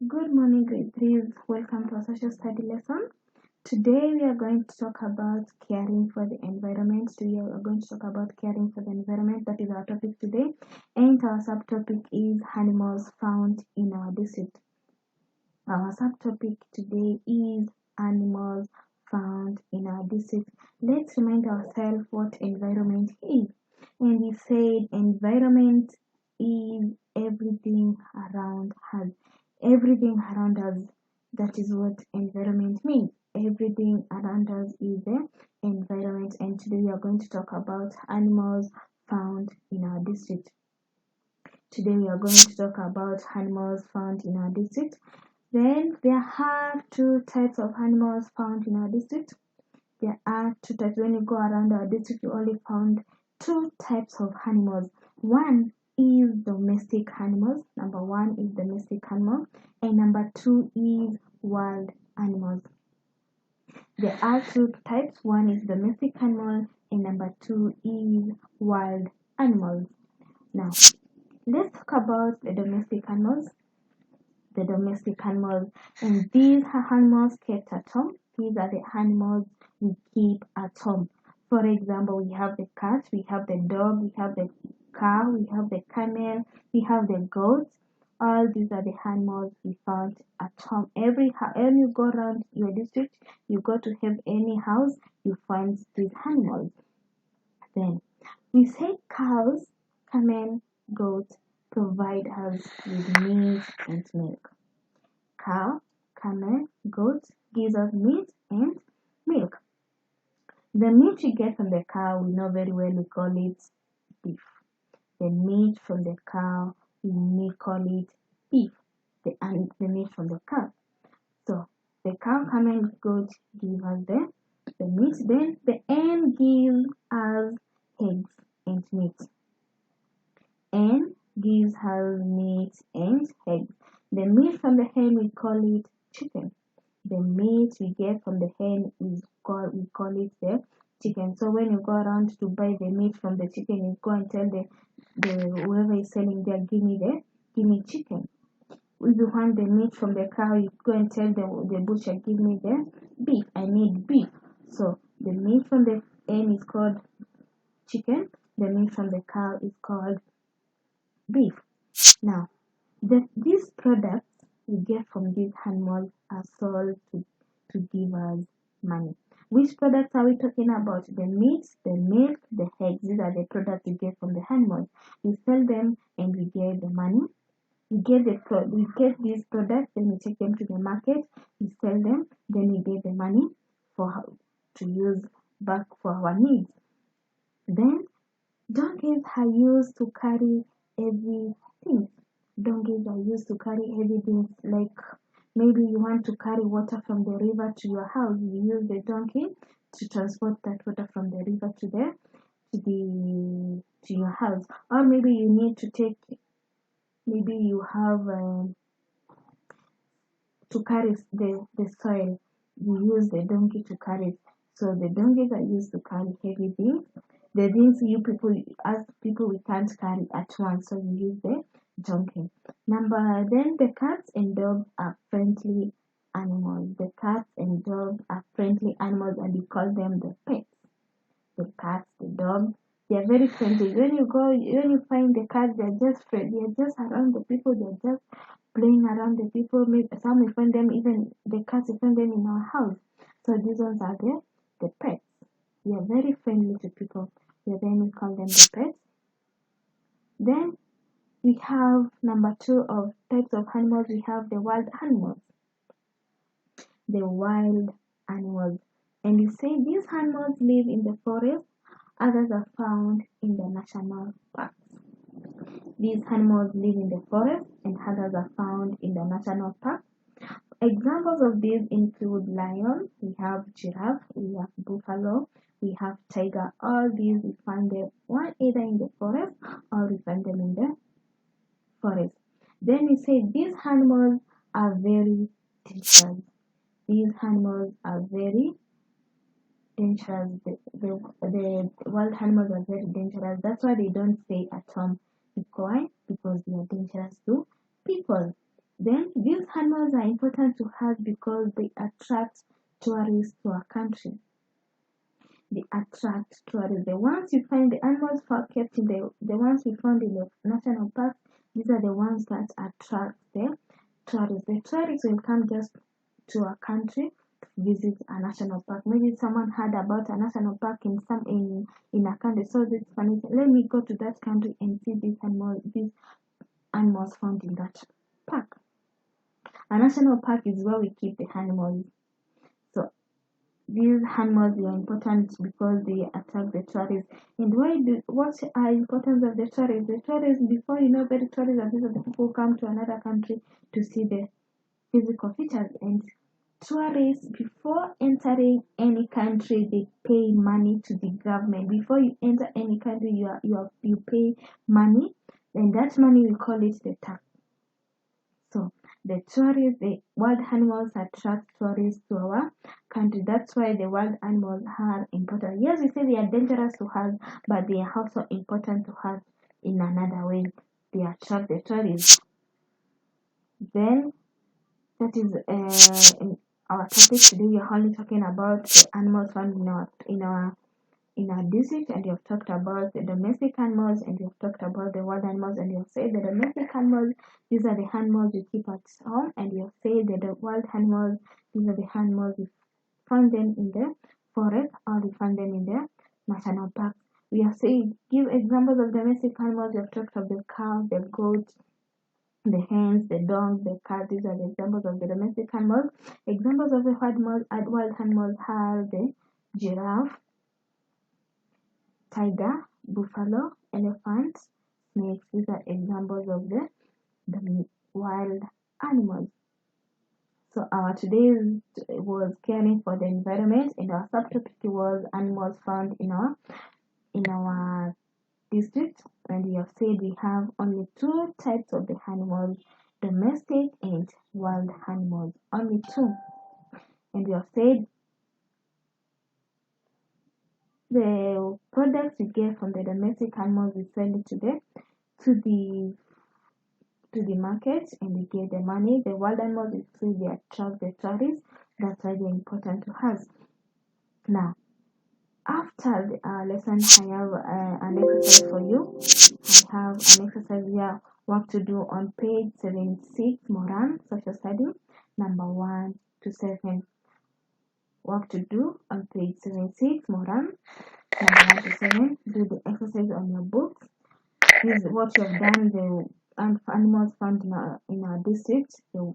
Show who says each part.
Speaker 1: Good morning, grade 3s. Welcome to our social study lesson. Today we are going to talk about caring for the environment. Today we are going to talk about caring for the environment. That is our topic today. And our subtopic is animals found in our district. Our subtopic today is animals found in our district. Let's remind ourselves what environment is. And we said environment is everything around us. Everything around us. That is what environment means. Everything around us is the environment. And today we are going to talk about animals found in our district. Today we are going to talk about animals found in our district. Then there are two types of animals found in our district. There are two types. When you go around our district, you only found two types of animals. One is domestic animals. Number one is domestic animals, and number two is wild animals. There are two types. One is domestic animal, and number two is wild animals. Now, let's talk about the domestic animals. The domestic animals, and these are animals kept at home. These are the animals we keep at home. For example, we have the cat, we have the dog, we have the cow, we have the camel, we have the goat. All these are the animals we found at home. When you go around your district, you go to have any house, you find these animals. Then we say cows, camel, goat provide us with meat and milk. Cow, camel, goat gives us meat and milk. The meat we get from the cow, we know very well, we call it beef. The meat from the cow, we call it beef. The meat from the cow. So the cow, camel, goat give us the meat. Then the hen gives us eggs and meat. Hen gives us meat and eggs. The meat from the hen, we call it chicken. The meat we get from the hen we call it the chicken. So when you go around to buy the meat from the chicken, you go and tell the whoever is selling there, give me chicken. If you want the meat from the cow, you go and tell the butcher, give me the beef. I need beef. So the meat from the hen is called chicken. The meat from the cow is called beef. Now, these products we get from these animals are sold to give us money. Which products are we talking about? The meat, the milk, the eggs. These are the products we get from the animals. We sell them and we get the money. We get these products, then we take them to the market. We sell them, then we get the money to use back for our needs. Then donkeys are used to carry everything. Donkeys are used to carry everything, like maybe you want to carry water from the river to your house. You use the donkey to transport that water from the river to your house. Or maybe you need to take, maybe you have to carry the soil. You use the donkey to carry it. So the donkeys are used to carry heavy things. The things as people, we can't carry at once, so we use the donkey. Then the cats and dogs are friendly animals. The cats and dogs are friendly animals, and we call them the pets. The cats, the dogs, they are very friendly. When you find the cats, they are just friendly. They are just around the people. They are just playing around the people. Some we find them, even the cats, we find them in our house. So these ones are the pets. They are very friendly to people. Then we call them the pets. Then we have number two of types of animals. We have the wild animals. The wild animals. And you say these animals live in the forest. Others are found in the national parks. These animals live in the forest and others are found in the national park. Examples of these include lion, we have giraffe, we have buffalo, we have tiger. All these we find them either in the forest or we find them in the forest. Then we say these animals are very dangerous. These animals are very dangerous. The wild animals are very dangerous. That's why they don't stay at home. Why? Because they are dangerous to people. Then these animals are important to us because they attract tourists to our country. They attract tourists. The ones you find, the animals kept in the ones we found in the national park, these are the ones that attract the tourists. The tourists will come just to our country to visit a national park. Maybe someone heard about a national park in a country, so this funny. Let me go to that country and see these animals found in that park. A national park is where we keep the animals. So these animals are important because they attract the tourists. And what's the importance of the tourists? The tourists, before you know, very tourists are these are the people who come to another country to see the physical features. And tourists, before entering any country, they pay money to the government. Before you enter any country, you pay money, and that money we call it the tax. So the wild animals attract tourists to our country. That's why the wild animals are important. Yes, we say they are dangerous to us, but they are also important to us in another way. They attract the tourists. Then that is in our topic today. We are only talking about the animals found in our district, and you have talked about the domestic animals, and you have talked about the wild animals, and you have said the domestic animals, these are the animals you keep at home, and you have said that the wild animals, these are the animals you find them in the forest or you find them in the national park. We have said give examples of domestic animals. You have talked of the cow, the goat, the hens, the dog, the cat. These are the examples of the domestic animals. Examples of the wild animals are the giraffe, tiger, buffalo, elephant, snakes. These are examples of the wild animals. So our today was caring for the environment, and our subtopic was animals found in our district. And we have said we have only two types of the animals: domestic and wild animals. Only two. And we have said the products we get from the domestic animals we send it to the market, and we get the money. The wild animals we say they attract the tourists. That's why they're important to us. Now, after the lesson, I have an exercise for you. I have an exercise here, what to do on page 76, Moran, social study, number 1 to 7. What to do on page 76, Moran, number 1 to 7. Do the exercise on your books. This is what you have done, the animals found in our district, the